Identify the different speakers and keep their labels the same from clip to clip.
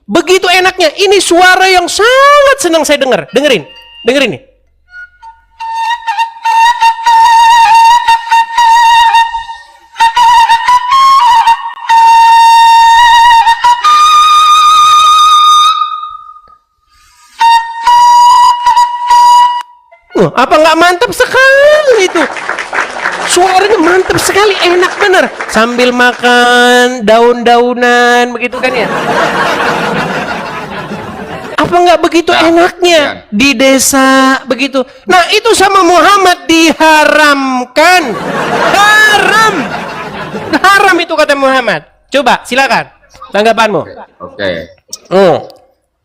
Speaker 1: Begitu enaknya. Ini suara yang sangat senang saya dengar. Dengerin nih. Apa nggak mantap sekali itu? Suaranya mantap sekali, enak bener. Sambil makan daun-daunan begitu kan ya? Apa nggak begitu enaknya di desa begitu? Nah itu sama Muhammad diharamkan. Haram itu kata Muhammad. Coba silakan tanggapanmu.
Speaker 2: Oke.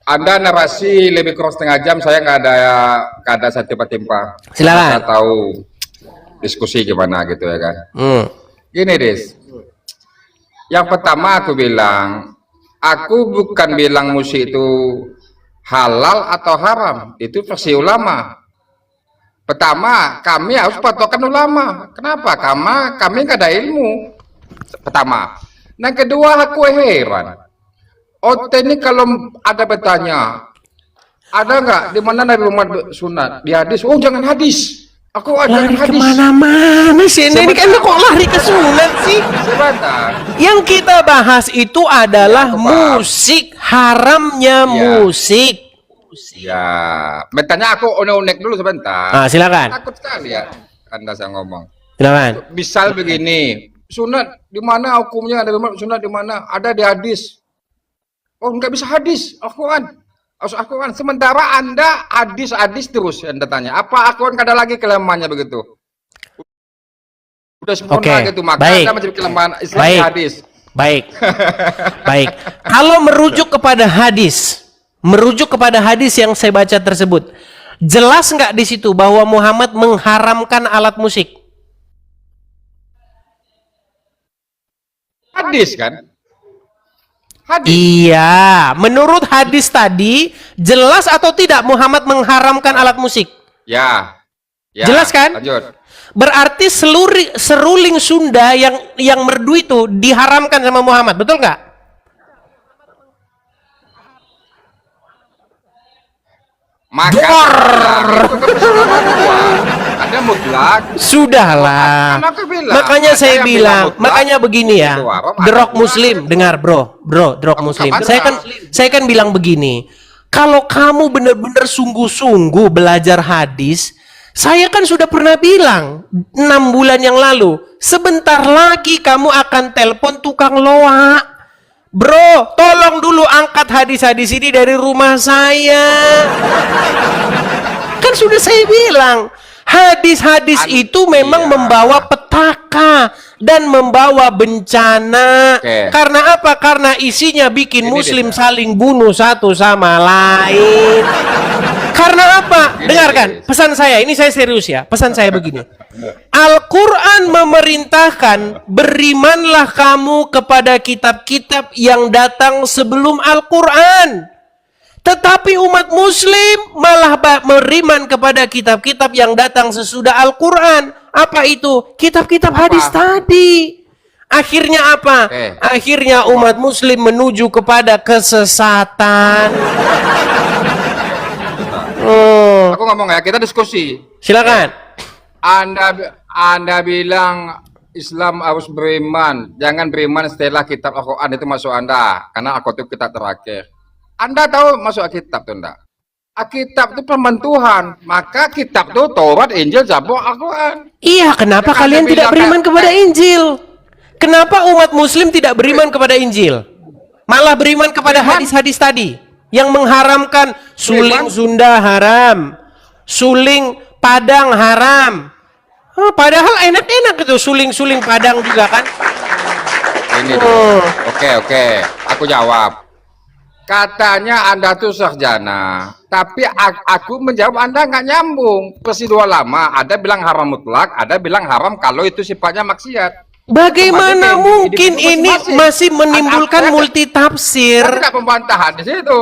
Speaker 2: Anda narasi lebih kurang setengah jam, saya nggak ada saya timpa-timpa.
Speaker 1: Silakan.
Speaker 2: Saya tahu diskusi gimana gitu ya kan. Gini Des, yang pertama aku bilang, aku bukan bilang musik itu halal atau haram, itu versi ulama. Pertama, kami harus patokan ulama. Kenapa? Karena kami nggak ada ilmu. Pertama. Yang kedua, aku heran. Ote ini kalau ada bertanya, ada nggak di mana Nabi Muhammad sunat? Di hadis. Oh jangan hadis. Aku ada
Speaker 1: Lari
Speaker 2: hadis.
Speaker 1: kemana-mana sih? Ini kan kok lari ke sunat sih?
Speaker 2: Sebentar.
Speaker 1: Yang kita bahas itu adalah musik, haramnya musik.
Speaker 2: Ya, bertanya aku unek-unek dulu sebentar.
Speaker 1: Ah, silakan.
Speaker 2: Takut sekali ya Anda saya ngomong.
Speaker 1: Silakan.
Speaker 2: Misal begini, sunat di mana hukumnya? Ada sunat di mana? Ada di hadis. Oh nggak bisa hadis, Al-Quran. Al-Quran. Sementara Anda hadis terus Anda tanya. Apa Al-Quran ada lagi kelemahannya begitu? Udah sempurna gitu, maka Anda menjadi kelemahan Islam hadis. Baik.
Speaker 1: Kalau merujuk kepada hadis yang saya baca tersebut, jelas nggak di situ bahwa Muhammad mengharamkan alat musik?
Speaker 2: Hadis kan? Hadis.
Speaker 1: Iya, menurut hadis tadi jelas atau tidak Muhammad mengharamkan alat musik?
Speaker 2: Ya.
Speaker 1: Jelas kan?
Speaker 2: Lanjut.
Speaker 1: Berarti seruling Sunda yang merdu itu diharamkan sama Muhammad, betul nggak?
Speaker 2: Maka ada mutlak.
Speaker 1: Sudahlah. Makanya saya bilang, makanya begini ya. The Rock Muslim, dengar bro, The Rock Muslim. Saya kan bilang begini. Kalau kamu benar-benar sungguh-sungguh belajar hadis, saya kan sudah pernah bilang 6 bulan yang lalu, sebentar lagi kamu akan telepon tukang loak. Bro, tolong dulu angkat hadis-hadis ini dari rumah saya. Kan sudah saya bilang, hadis-hadis itu memang membawa petaka dan membawa bencana. Karena apa? Karena isinya bikin muslim saling bunuh satu sama lain. Karena apa? Dengarkan pesan saya, ini saya serius ya. Pesan saya begini. Al-Quran memerintahkan, berimanlah kamu kepada kitab-kitab yang datang sebelum Al-Quran. Tetapi umat muslim malah beriman kepada kitab-kitab yang datang sesudah Al-Quran. Apa itu? Kitab-kitab hadis tadi. Akhirnya apa? Akhirnya umat muslim menuju kepada kesesatan.
Speaker 2: Aku ngomong ya, kita diskusi.
Speaker 1: Silakan.
Speaker 2: Anda bilang Islam harus beriman, jangan beriman setelah kitab Al-Quran itu masuk Anda, karena Al-Quran itu kitab terakhir. Anda tahu masuk kitab itu enggak? Alkitab itu firman Tuhan, maka kitab itu Taurat, Injil, Zabur, Al-Quran.
Speaker 1: Iya, kenapa kalian tidak beriman kepada Injil? Kenapa umat muslim tidak beriman kepada Injil? Malah beriman kepada hadis-hadis tadi yang mengharamkan suling Sunda haram, suling Padang haram. Padahal enak-enak itu suling-suling Padang juga kan.
Speaker 2: Ini oke, aku jawab. Katanya Anda tuh sarjana, tapi aku menjawab Anda nggak nyambung. Peristiwa lama, ada bilang haram mutlak, ada bilang haram kalau itu sifatnya maksiat.
Speaker 1: Bagaimana mungkin ini masih menimbulkan multi tafsir?
Speaker 2: Ada pembantahan di situ.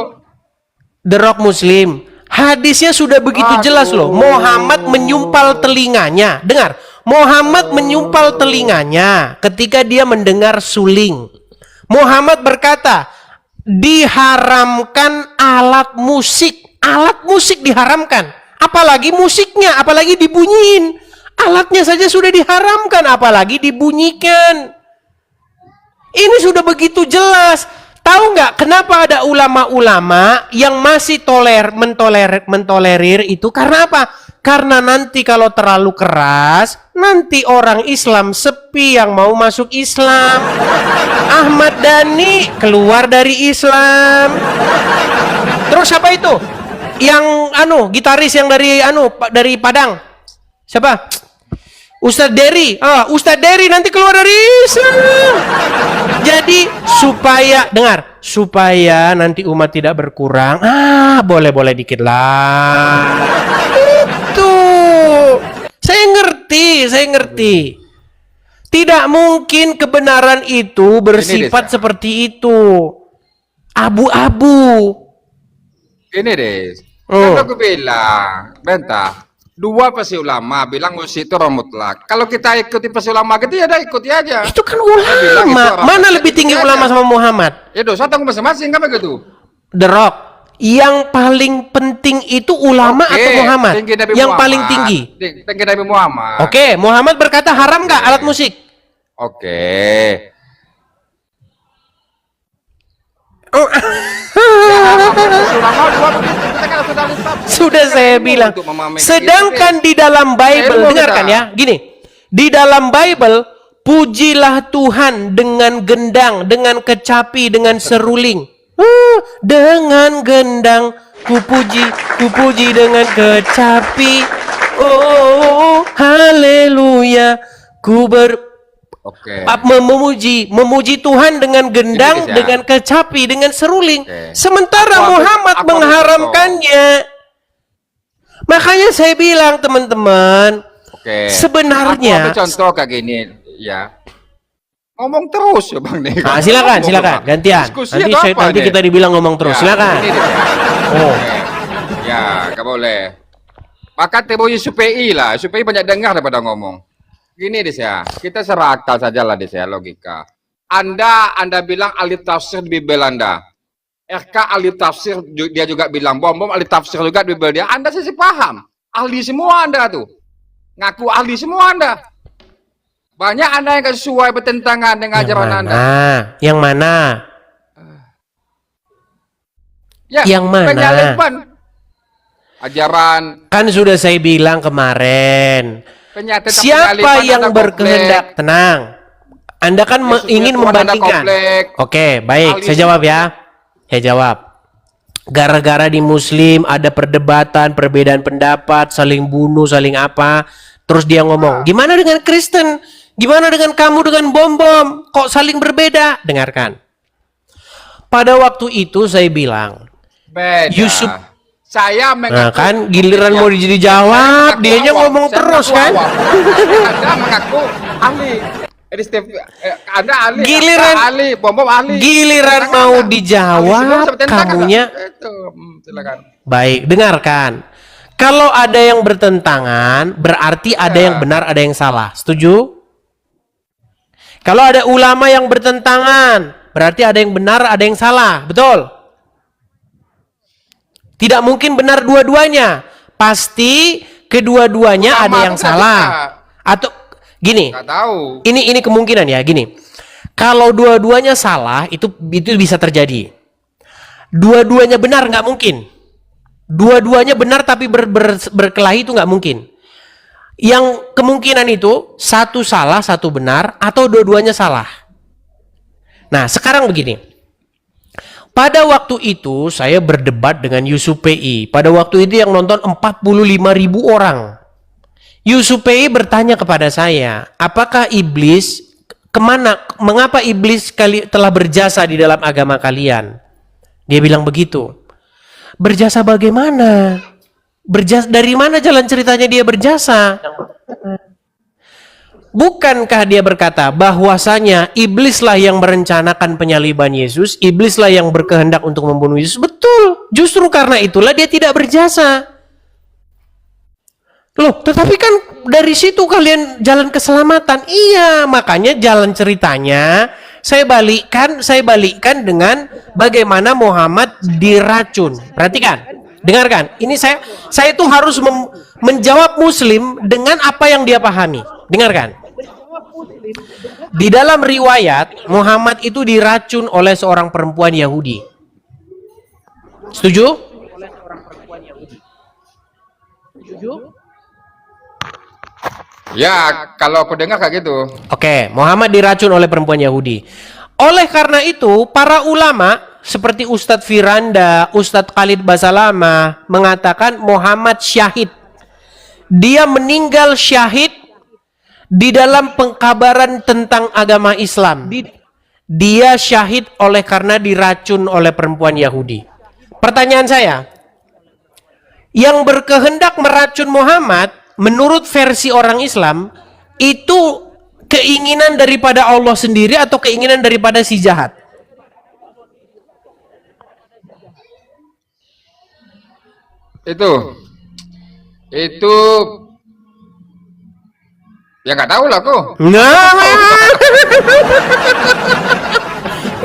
Speaker 1: The Rock Muslim, hadisnya sudah begitu jelas loh. Muhammad menyumpal telinganya. Dengar, Muhammad menyumpal telinganya ketika dia mendengar suling. Muhammad berkata, diharamkan alat musik. Alat musik diharamkan. Apalagi musiknya, apalagi dibunyiin. Alatnya saja sudah diharamkan, apalagi dibunyikan. Ini sudah begitu jelas. Tahu nggak kenapa ada ulama-ulama yang masih mentolerir itu? Karena apa? Karena nanti kalau terlalu keras, nanti orang Islam sepi yang mau masuk Islam. Ahmad Dhani keluar dari Islam. Terus siapa itu? Yang gitaris yang dari Padang. Siapa? Ustadz Dery. Ustadz Dery nanti keluar dari Islam. Jadi supaya nanti umat tidak berkurang. Boleh dikit lah. Itu. Saya ngerti. Tidak mungkin kebenaran itu bersifat seperti itu. Abu-abu.
Speaker 2: Ini deh. Kan aku bilang, bentar. Dua pasti ulama bilang musik itu mutlak. Kalau kita ikuti pasti ulama gitu ya udah ikuti aja.
Speaker 1: Itu kan ulama. Mana lebih tinggi ulama sama Muhammad?
Speaker 2: Ya dosa tanggung masing-masing kan begitu.
Speaker 1: The Rock. Yang paling penting itu ulama atau Muhammad? Yang paling tinggi.
Speaker 2: Tinggi Nabi Muhammad.
Speaker 1: Oke, Muhammad berkata haram nggak alat musik?
Speaker 2: Oke.
Speaker 1: Sudah saya bilang. Sedangkan di dalam Bible, dengarkan ya, gini. Di dalam Bible, pujilah Tuhan dengan gendang, dengan kecapi, dengan seruling. Dengan gendang, kupuji dengan kecapi. Oh, haleluya. Memuji Tuhan dengan gendang, dengan kecapi, dengan seruling. Sementara Muhammad mengharamkannya. Makanya saya bilang teman-teman, sebenarnya
Speaker 2: contoh kayak gini ya. Ngomong terus ya Bang Nek.
Speaker 1: Silakan gantian. Nanti kita dibilang ngomong terus. Silakan.
Speaker 2: Ya, nggak boleh. Maka teori SPI lah, SPI banyak dengar daripada ngomong. Gini deh ya, kita serakal saja lah deh ya logika. Anda bilang ahli tafsir di Bible Anda. RK ahli tafsir dia juga bilang, bom ahli tafsir juga di Bible dia. Anda sih paham. Ahli semua Anda tuh. Ngaku ahli semua Anda. Banyak Anda yang sesuai bertentangan dengan ajaran Anda.
Speaker 1: Yang mana?
Speaker 2: Ya,
Speaker 1: yang mana?
Speaker 2: Penyaliban. Ajaran.
Speaker 1: Kan sudah saya bilang kemarin. Siapa yang berkehendak tenang? Anda kan ingin membandingkan. Oke, baik. Saya jawab ya. Saya jawab. Gara-gara di Muslim ada perdebatan, perbedaan pendapat, saling bunuh, saling apa. Terus dia ngomong, gimana dengan Kristen? Gimana dengan kamu dengan bom-bom? Kok saling berbeda? Dengarkan. Pada waktu itu saya bilang,
Speaker 2: beda.
Speaker 1: Yusuf,
Speaker 2: saya mengaku,
Speaker 1: kan giliran mau dijawab, dianya ngomong terus kan?
Speaker 2: Anda mengaku ahli. Anda ahli.
Speaker 1: Giliran
Speaker 2: ahli, bom-bom ahli.
Speaker 1: Giliran mau dijawab, kamunya.
Speaker 2: Silakan.
Speaker 1: Baik, dengarkan. Kalau ada yang bertentangan, berarti ada yang benar, ada yang salah. Setuju? Kalau ada ulama yang bertentangan, berarti ada yang benar, ada yang salah. Betul? Tidak mungkin benar dua-duanya. Pasti kedua-duanya ada yang salah. Atau gini.
Speaker 2: Tahu.
Speaker 1: Ini kemungkinan ya, gini. Kalau dua-duanya salah, itu bisa terjadi. Dua-duanya benar nggak mungkin. Dua-duanya benar tapi berkelahi itu nggak mungkin. Yang kemungkinan itu satu salah, satu benar, atau dua-duanya salah. Nah, sekarang begini. Pada waktu itu saya berdebat dengan Yusuf PI. Pada waktu itu yang nonton 45.000 orang. Yusuf PI bertanya kepada saya, apakah iblis mengapa iblis telah berjasa di dalam agama kalian? Dia bilang begitu. Berjasa bagaimana? Dari mana jalan ceritanya dia berjasa? Bukankah dia berkata bahwasanya iblislah yang merencanakan penyaliban Yesus, iblislah yang berkehendak untuk membunuh Yesus? Betul. Justru karena itulah dia tidak berjasa. Loh, tetapi kan dari situ kalian jalan keselamatan. Iya, makanya jalan ceritanya Saya balikkan dengan bagaimana Muhammad diracun. Perhatikan, dengarkan. Ini saya itu harus menjawab Muslim dengan apa yang dia pahami. Dengarkan. Di dalam riwayat, Muhammad itu diracun oleh seorang perempuan Yahudi. Setuju?
Speaker 2: Ya, kalau aku dengar kayak gitu.
Speaker 1: Oke, Muhammad diracun oleh perempuan Yahudi. Oleh karena itu, para ulama seperti Ustadz Firanda, Ustadz Khalid Basalamah mengatakan Muhammad syahid. Dia meninggal syahid di dalam pengkabaran tentang agama Islam. Dia syahid oleh karena diracun oleh perempuan Yahudi. Pertanyaan saya, yang berkehendak meracun Muhammad menurut versi orang Islam itu keinginan daripada Allah sendiri atau keinginan daripada si jahat?
Speaker 2: Itu ya nggak tahu lah kok.
Speaker 1: Nah,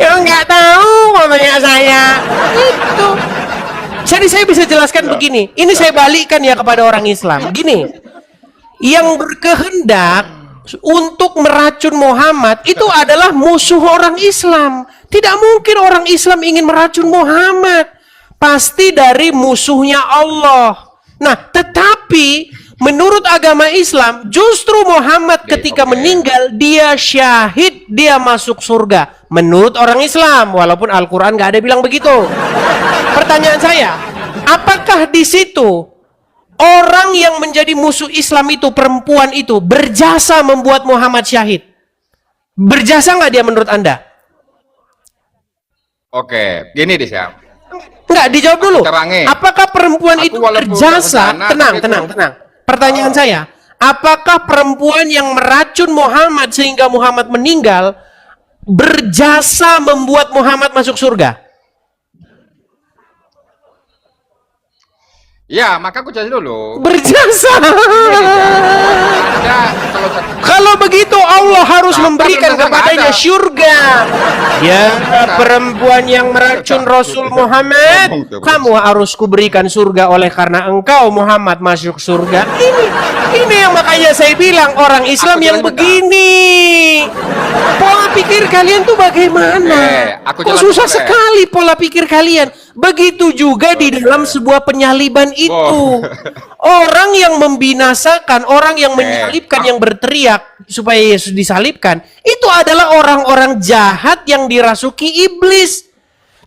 Speaker 1: yang nggak tahu katanya saya itu. Jadi saya bisa jelaskan begini. Ini saya balikkan ya kepada orang Islam. Gini, yang berkehendak untuk meracun Muhammad itu adalah musuh orang Islam. Tidak mungkin orang Islam ingin meracun Muhammad. Pasti dari musuhnya Allah. Nah, tetapi menurut agama Islam, justru Muhammad ketika meninggal, dia syahid, dia masuk surga. Menurut orang Islam, walaupun Al-Quran nggak ada bilang begitu. Pertanyaan saya, apakah di situ orang yang menjadi musuh Islam itu, perempuan itu, berjasa membuat Muhammad syahid? Berjasa nggak dia menurut Anda?
Speaker 2: Oke, gini deh ya.
Speaker 1: Enggak, dijawab dulu.
Speaker 2: Terangin.
Speaker 1: Apakah perempuan
Speaker 2: Aku
Speaker 1: itu
Speaker 2: walaupun
Speaker 1: berjasa?
Speaker 2: bencana,
Speaker 1: Tenang.
Speaker 2: tapi
Speaker 1: Pertanyaan saya, apakah perempuan yang meracun Muhammad sehingga Muhammad meninggal berjasa membuat Muhammad masuk surga?
Speaker 2: Ya, maka aku jelasin dulu.
Speaker 1: Berjasa.
Speaker 2: Ada,
Speaker 1: Kalau begitu Allah harus memberikan
Speaker 2: belum
Speaker 1: kepadanya
Speaker 2: ada.
Speaker 1: surga. Ya, perempuan yang meracun Rasul Muhammad, kamu harus kuberikan surga oleh karena engkau Muhammad masuk surga. Ini yang makanya saya bilang orang Islam yang begini. Pola pikir kalian tuh bagaimana?
Speaker 2: Aku
Speaker 1: Kok
Speaker 2: jelaskan,
Speaker 1: susah sekali pola pikir kalian. Begitu juga di dalam sebuah penyaliban itu. Orang yang membinasakan, orang yang menyalibkan, yang berteriak supaya Yesus disalibkan, itu adalah orang-orang jahat yang dirasuki iblis.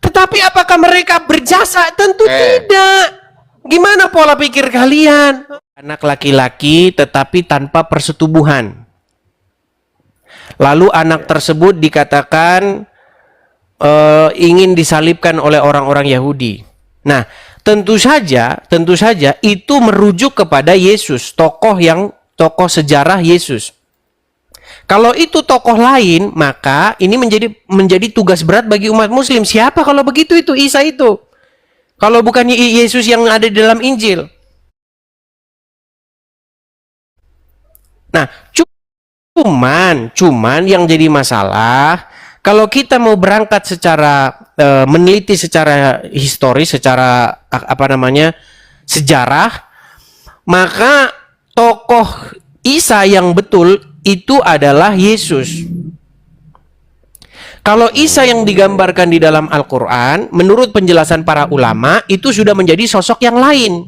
Speaker 1: Tetapi apakah mereka berjasa? Tentu tidak. Gimana pola pikir kalian? Anak laki-laki tetapi tanpa persetubuhan. Lalu anak tersebut dikatakan ingin disalibkan oleh orang-orang Yahudi. Nah, tentu saja itu merujuk kepada Yesus, tokoh sejarah Yesus. Kalau itu tokoh lain, maka ini menjadi tugas berat bagi umat Muslim. Siapa kalau begitu itu Isa itu? Kalau bukan Yesus yang ada di dalam Injil. Nah, cuman yang jadi masalah, kalau kita mau berangkat secara meneliti secara historis, secara sejarah, maka tokoh Isa yang betul itu adalah Yesus. Kalau Isa yang digambarkan di dalam Al-Quran, menurut penjelasan para ulama, itu sudah menjadi sosok yang lain.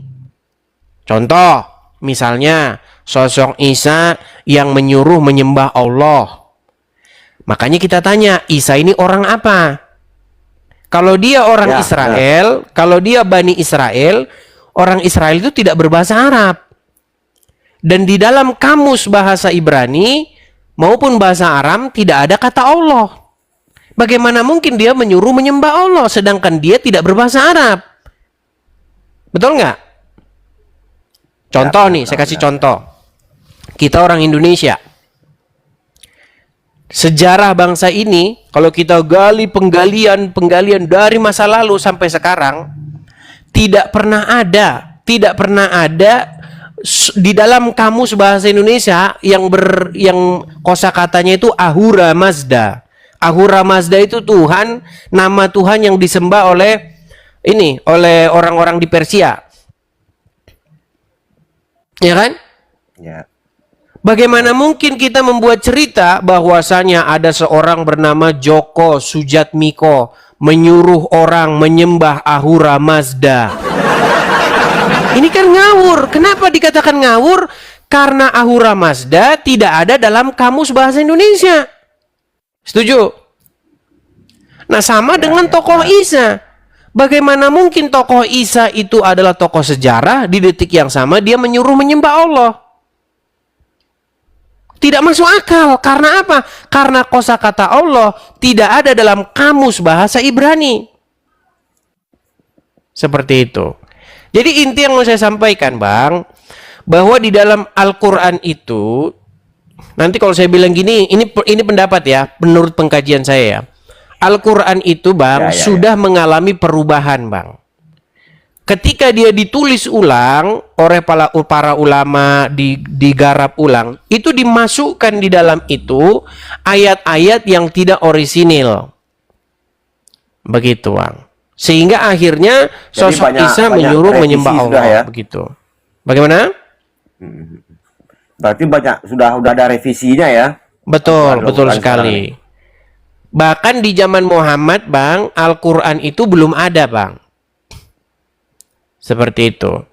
Speaker 1: Contoh, misalnya sosok Isa yang menyuruh menyembah Allah. Makanya kita tanya, Isa ini orang apa? Kalau dia orang Israel, kalau dia Bani Israel, orang Israel itu tidak berbahasa Arab. Dan di dalam kamus bahasa Ibrani maupun bahasa Aram tidak ada kata Allah. Bagaimana mungkin dia menyuruh menyembah Allah sedangkan dia tidak berbahasa Arab? Betul nggak? Contoh nih, saya kasih contoh. Kita orang Indonesia. Sejarah bangsa ini, kalau kita gali penggalian dari masa lalu sampai sekarang, tidak pernah ada di dalam kamus bahasa Indonesia yang kosakatanya itu Ahura Mazda. Ahura Mazda itu Tuhan, nama Tuhan yang disembah oleh orang-orang di Persia. Ya kan?
Speaker 3: Ya.
Speaker 1: Bagaimana mungkin kita membuat cerita bahwasanya ada seorang bernama Joko Sujatmiko menyuruh orang menyembah Ahura Mazda? Ini kan ngawur. Kenapa dikatakan ngawur? Karena Ahura Mazda tidak ada dalam kamus bahasa Indonesia. Setuju? Nah, sama dengan tokoh Isa. Bagaimana mungkin tokoh Isa itu adalah tokoh sejarah, di detik yang sama dia menyuruh menyembah Allah? Tidak masuk akal. Karena apa? Karena kosakata Allah tidak ada dalam kamus bahasa Ibrani. Seperti itu. Jadi inti yang mau saya sampaikan, Bang, bahwa di dalam Al-Quran itu, nanti kalau saya bilang gini, ini pendapat ya, menurut pengkajian saya ya. Al-Quran itu, Bang, sudah mengalami perubahan, Bang. Ketika dia ditulis ulang oleh para ulama, digarap ulang, itu dimasukkan di dalam itu ayat-ayat yang tidak orisinil. Begitu, Bang. Sehingga akhirnya sosok Isa menyuruh menyembah Allah, ya? Begitu. Bagaimana?
Speaker 3: Berarti sudah ada revisinya ya?
Speaker 1: Betul, betul sekali. Bahkan di zaman Muhammad, Bang, Al-Quran itu belum ada, Bang. Seperti itu.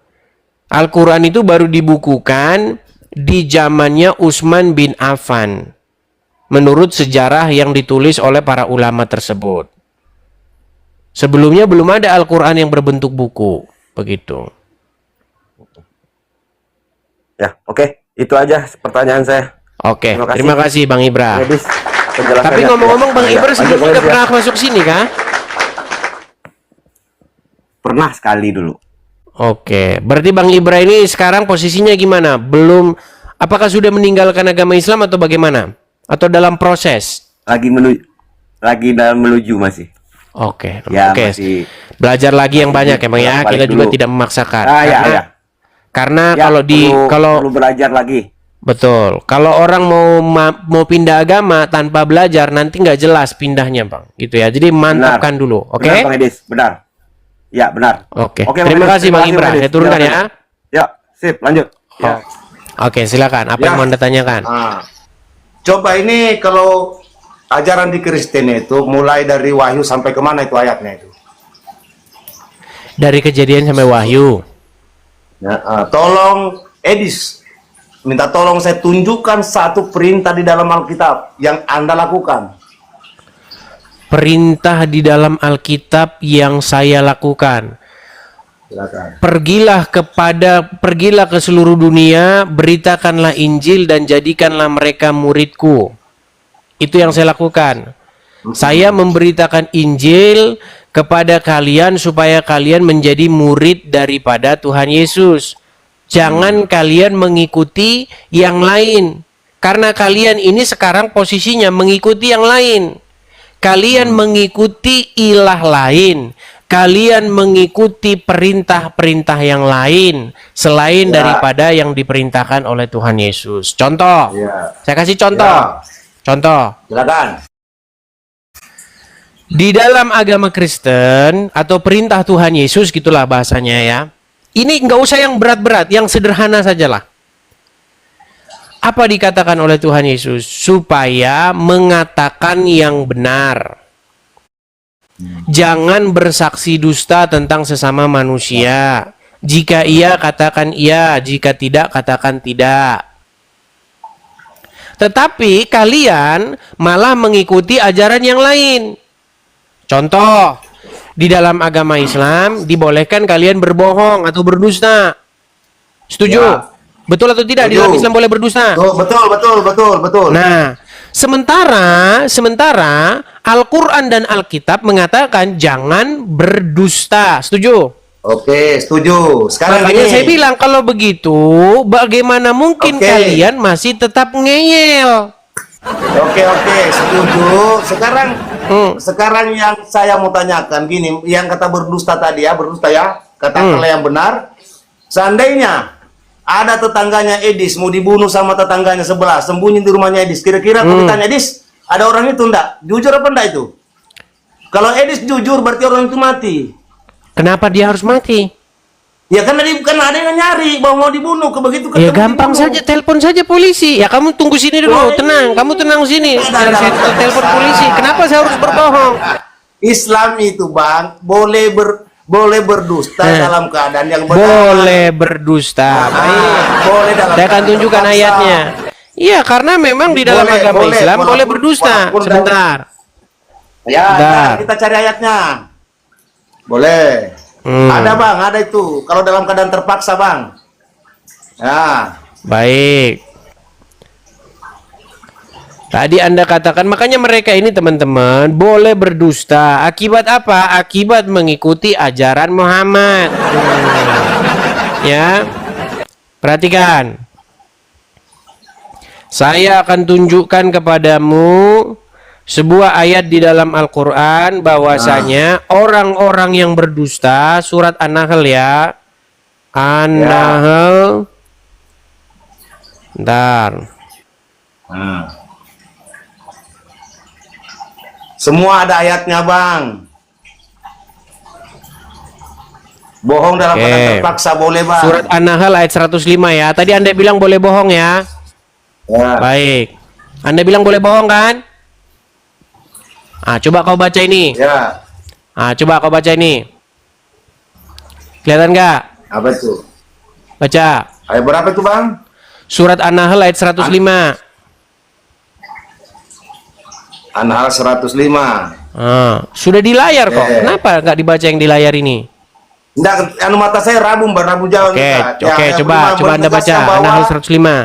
Speaker 1: Al-Quran itu baru dibukukan di zamannya Utsman bin Affan. Menurut sejarah yang ditulis oleh para ulama tersebut. Sebelumnya belum ada Al-Quran yang berbentuk buku. Begitu.
Speaker 3: Ya, oke. Itu aja pertanyaan saya.
Speaker 1: Oke, terima kasih Bang Ibra. Tapi
Speaker 3: Ya,
Speaker 1: ngomong-ngomong Bang Ibra sebelumnya pernah masuk sini kah?
Speaker 3: Pernah sekali dulu.
Speaker 1: Oke, berarti Bang Ibra ini sekarang posisinya gimana? Belum, apakah sudah meninggalkan agama Islam atau bagaimana? Atau dalam proses?
Speaker 3: Lagi dalam menuju masih.
Speaker 1: Oke,
Speaker 3: ya,
Speaker 1: oke.
Speaker 3: Masih
Speaker 1: belajar lagi yang banyak ya Bang ya. Kita juga tidak memaksakan. Karena
Speaker 3: ya,
Speaker 1: kalau
Speaker 3: perlu belajar lagi.
Speaker 1: Betul. Kalau orang mau pindah agama tanpa belajar nanti nggak jelas pindahnya, Bang. Gitu ya. Jadi mantapkan dulu, oke?
Speaker 3: Benar, Bang Edis, benar. Ya, benar.
Speaker 1: Oke. Terima kasih Bang Ibra. Saya turunkan ya.
Speaker 3: Ya, sip, lanjut. Ya.
Speaker 1: Oke, silakan. Apa yang mau Anda tanyakan?
Speaker 4: Coba ini kalau ajaran di Kristen itu mulai dari Wahyu sampai kemana itu ayatnya itu?
Speaker 1: Dari Kejadian sampai Wahyu.
Speaker 4: Ya, tolong Edis, minta tolong saya tunjukkan satu perintah di dalam Alkitab yang Anda lakukan.
Speaker 1: Perintah di dalam Alkitab yang saya lakukan.
Speaker 4: Silakan.
Speaker 1: Pergilah ke seluruh dunia, beritakanlah Injil dan jadikanlah mereka muridku. Itu yang saya lakukan. Saya memberitakan Injil kepada kalian supaya kalian menjadi murid daripada Tuhan Yesus. Jangan kalian mengikuti yang lain. Karena kalian ini sekarang posisinya mengikuti yang lain. Kalian mengikuti ilah lain. Kalian mengikuti perintah-perintah yang lain selain daripada yang diperintahkan oleh Tuhan Yesus. Contoh. Saya kasih contoh. Contoh.
Speaker 4: Silakan.
Speaker 1: Di dalam agama Kristen atau perintah Tuhan Yesus gitulah bahasanya ya. Ini nggak usah yang berat-berat, yang sederhana sajalah. Apa dikatakan oleh Tuhan Yesus? Supaya mengatakan yang benar. Jangan bersaksi dusta tentang sesama manusia. Jika iya, katakan iya. Jika tidak, katakan tidak. Tetapi kalian malah mengikuti ajaran yang lain. Contoh, di dalam agama Islam dibolehkan kalian berbohong atau berdusta. Setuju? Ya. Betul atau tidak? Di dalam Islam boleh berdusta?
Speaker 4: Betul.
Speaker 1: Nah, sementara Al-Quran dan Alkitab mengatakan jangan berdusta. Setuju?
Speaker 4: Oke, setuju. Sekarang
Speaker 1: makanya saya bilang kalau begitu, bagaimana mungkin kalian masih tetap ngeyel?
Speaker 4: Oke, setuju. Sekarang yang saya mau tanyakan gini, yang kata berdusta tadi ya, katakanlah yang benar. Seandainya ada tetangganya Edis mau dibunuh sama tetangganya sebelah, sembunyi di rumahnya Edis. Kira-kira aku ditanya, Edis, ada orang itu enggak? Jujur apa enggak itu? Kalau Edis jujur berarti orang itu mati.
Speaker 1: Kenapa dia harus mati?
Speaker 4: Ya kan ada yang nyari bahwa mau dibunuh ke begitu
Speaker 1: Ya
Speaker 4: ketemu
Speaker 1: gampang
Speaker 4: dibunuh.
Speaker 1: saja, telepon saja polisi. Ya kamu tunggu sini dulu, tenang. Kamu tenang sini. Biar saya telepon polisi. Kenapa saya harus berbohong?
Speaker 4: Islam itu bang boleh berdusta dalam keadaan yang benar.
Speaker 1: Boleh berdusta. Baik.
Speaker 4: Boleh dalam
Speaker 1: Saya akan
Speaker 4: keadaan
Speaker 1: tunjukkan
Speaker 4: terpaksa.
Speaker 1: ayatnya. Iya, karena memang di dalam agama Islam boleh
Speaker 4: walaupun-
Speaker 1: berdusta.
Speaker 4: walaupun
Speaker 1: Sebentar.
Speaker 4: Ya,
Speaker 1: Bentar.
Speaker 4: kita cari ayatnya. Boleh. Ada bang, ada itu. Kalau dalam keadaan terpaksa bang. Ya.
Speaker 1: Baik. Tadi Anda katakan, makanya mereka ini teman-teman boleh berdusta. Akibat apa? Akibat mengikuti ajaran Muhammad. Ya. Perhatikan. Saya akan tunjukkan kepadamu sebuah ayat di dalam Al-Quran bahwasanya orang-orang yang berdusta, surat An-Nahl ya. An-Nahl. Bentar.
Speaker 4: Semua ada ayatnya bang. Bohong dalam
Speaker 1: Oke.
Speaker 4: keadaan terpaksa boleh bang.
Speaker 1: Surat An-Nahl ayat 105 ya. Tadi Anda bilang boleh bohong ya.
Speaker 4: Ya.
Speaker 1: Baik. Anda bilang boleh bohong kan? Coba kau baca ini.
Speaker 4: Ya.
Speaker 1: Coba kau baca ini. Kelihatan nggak?
Speaker 4: Apa itu?
Speaker 1: Baca.
Speaker 4: Ayat berapa itu bang?
Speaker 1: Surat An-Nahl ayat 105.
Speaker 4: An-Nahl 105.
Speaker 1: Sudah di layar kok.
Speaker 4: Eh.
Speaker 1: Kenapa nggak dibaca yang di layar ini?
Speaker 4: Enggak, anu mata saya rabu Jawa.
Speaker 1: Oke,
Speaker 4: Ustaz. Ya,
Speaker 1: oke,
Speaker 4: yang
Speaker 1: coba
Speaker 4: beriman
Speaker 1: Anda baca
Speaker 4: menegaskan bahwa
Speaker 1: An-Nahl 105.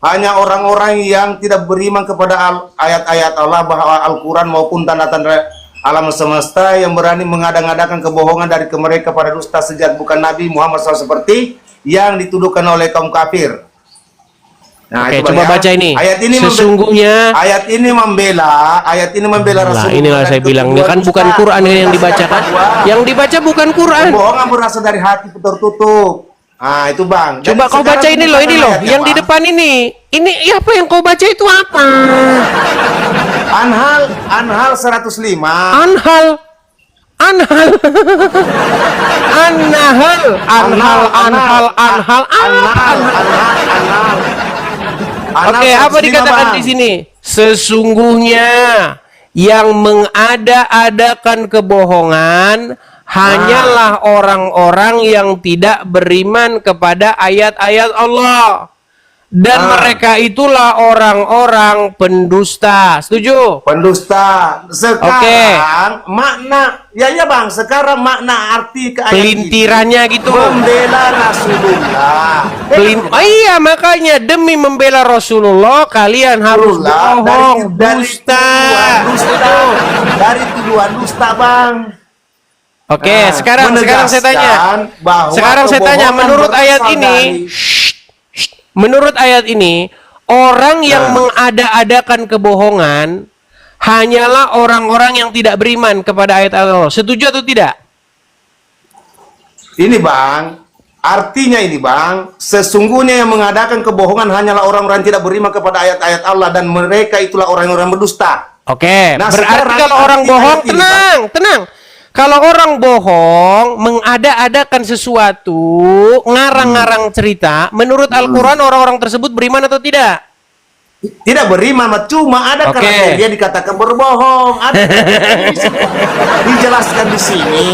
Speaker 4: hanya orang-orang yang tidak beriman kepada ayat-ayat Allah bahwa Al-Quran maupun tanda-tanda alam semesta yang berani mengada-ngadakan kebohongan dari mereka pada dusta sejak bukan Nabi Muhammad SAW seperti yang dituduhkan oleh kaum kafir. Nah,
Speaker 1: Oke,
Speaker 4: itu
Speaker 1: coba
Speaker 4: Bang, ya.
Speaker 1: baca ini.
Speaker 4: Ayat ini
Speaker 1: Sesungguhnya
Speaker 4: ayat ini membela
Speaker 1: Lah,
Speaker 4: Rasulullah.
Speaker 1: inilah
Speaker 4: dan
Speaker 1: saya bilang, ini
Speaker 4: ketuduhan
Speaker 1: kan bukan
Speaker 4: dusta,
Speaker 1: Quran yang
Speaker 4: menegaskan
Speaker 1: dibacakan.
Speaker 4: bahwa
Speaker 1: Yang dibaca bukan Quran.
Speaker 4: kebohongan berasal dari hati tertutup. Itu bang.
Speaker 1: Coba
Speaker 4: Jadi
Speaker 1: kau baca
Speaker 4: sekarang
Speaker 1: ini loh,
Speaker 4: bukan ayatnya,
Speaker 1: yang di
Speaker 4: Bang.
Speaker 1: depan ini. Ini apa yang kau baca itu apa?
Speaker 4: Anhal 105.
Speaker 1: Anhal. Anhal. An-Nahl. Anhal. Oke, apa dikatakan di sini? Sesungguhnya yang mengada-adakan kebohongan hanyalah orang-orang yang tidak beriman kepada ayat-ayat Allah. Dan mereka itulah orang-orang pendusta. Setuju?
Speaker 4: Pendusta. Sekarang makna, ya bang. Sekarang makna arti ke ayat
Speaker 1: Pelintirannya
Speaker 4: ini,
Speaker 1: gitu.
Speaker 4: membela Rasulullah.
Speaker 1: Iya, makanya demi membela Rasulullah kalian harus bohong, dusta.
Speaker 4: Dari tuduhan dusta bang.
Speaker 1: Oke, sekarang saya tanya. Sekarang saya tanya, menurut ayat ini, menurut ayat ini, orang yang mengada-adakan kebohongan hanyalah orang-orang yang tidak beriman kepada ayat Allah. Setuju atau tidak?
Speaker 4: Ini bang, artinya ini bang, sesungguhnya yang mengadakan kebohongan hanyalah orang-orang yang tidak beriman kepada ayat-ayat Allah dan mereka itulah orang-orang berdusta.
Speaker 1: Oke,
Speaker 4: Nah,
Speaker 1: berarti
Speaker 4: sekarang
Speaker 1: kalau orang
Speaker 4: arti
Speaker 1: bohong,
Speaker 4: ayat ini,
Speaker 1: tenang. Kalau orang bohong, mengada-adakan sesuatu, ngarang-ngarang cerita, menurut Al-Quran orang-orang tersebut beriman atau tidak?
Speaker 4: Tidak beriman, cuma ada karakter dia dikatakan berbohong. Ada dijelaskan di sini.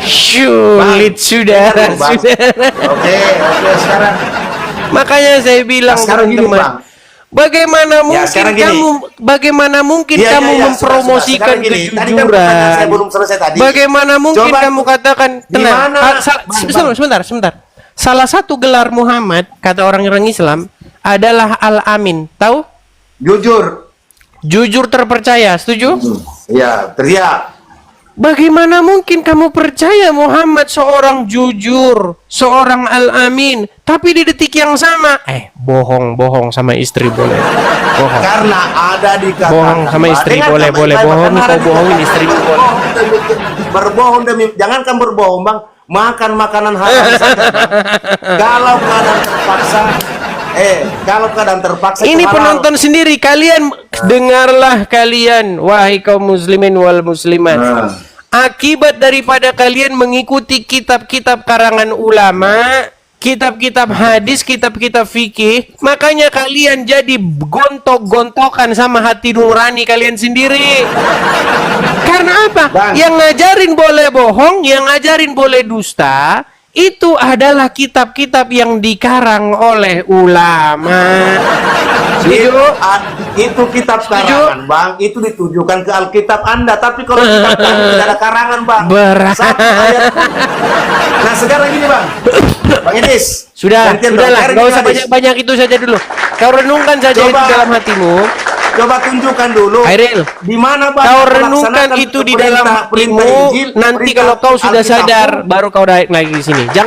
Speaker 1: Sulit sudah.
Speaker 4: Oke, sekarang.
Speaker 1: Makanya saya bilang
Speaker 4: sekarang gini,
Speaker 1: teman-teman,
Speaker 4: Bang.
Speaker 1: bagaimana mungkin
Speaker 4: sekarang gini. kamu
Speaker 1: mempromosikan kejujuran?
Speaker 4: Saya belum selesai tadi.
Speaker 1: Bagaimana mungkin
Speaker 4: Coba,
Speaker 1: kamu katakan tenang?
Speaker 4: Bang.
Speaker 1: Sebentar. Salah satu gelar Muhammad kata orang-orang Islam adalah Al-Amin. Tahu? Jujur terpercaya. Setuju?
Speaker 4: Ya, teriak.
Speaker 1: Bagaimana mungkin kamu percaya Muhammad seorang jujur, seorang Al-Amin, tapi di detik yang sama bohong sama istri boleh. Bohong.
Speaker 4: Karena ada dikatakan
Speaker 1: Bohong sama istri boleh, bohong kau bohongin istri boleh.
Speaker 4: Berbohong demi, jangankan berbohong bang, makan makanan haram saja. Bang. Kalau keadaan terpaksa, Kalau keadaan terpaksa
Speaker 1: Ini
Speaker 4: itu halal.
Speaker 1: penonton sendiri, kalian dengarlah kalian, wahai kaum muslimin wal muslimat. Akibat daripada kalian mengikuti kitab-kitab karangan ulama, kitab-kitab hadis, kitab-kitab fikih, makanya kalian jadi gontok-gontokan sama hati nurani kalian sendiri. Karena apa?
Speaker 4: Bang.
Speaker 1: Yang ngajarin boleh bohong, yang ngajarin boleh dusta, itu adalah kitab-kitab yang dikarang oleh ulama.
Speaker 4: Itu kitab karangan, Bang. Itu ditujukan ke Alkitab Anda. Tapi kalau kitab kami tidak ada karangan, Bang.
Speaker 1: Berat.
Speaker 4: Satu ayat pun. Nah, sekarang gini, Bang. Bang Idris.
Speaker 1: Sudah,
Speaker 4: gantian,
Speaker 1: sudahlah,
Speaker 4: Bang.
Speaker 1: nggak usah
Speaker 4: Sekarang gini, Idris.
Speaker 1: banyak-banyak itu saja dulu. Kau renungkan saja
Speaker 4: Coba.
Speaker 1: itu dalam hatimu.
Speaker 4: Coba tunjukkan dulu.
Speaker 1: Hairil,
Speaker 4: Di mana, Bang?
Speaker 1: kau
Speaker 4: melaksanakan
Speaker 1: renungkan itu di dalam
Speaker 4: perintah
Speaker 1: hatimu.
Speaker 4: Injil,
Speaker 1: Nanti
Speaker 4: perintah
Speaker 1: kalau kau sudah
Speaker 4: Alkitab.
Speaker 1: sadar, baru kau naik lagi di sini. Jangan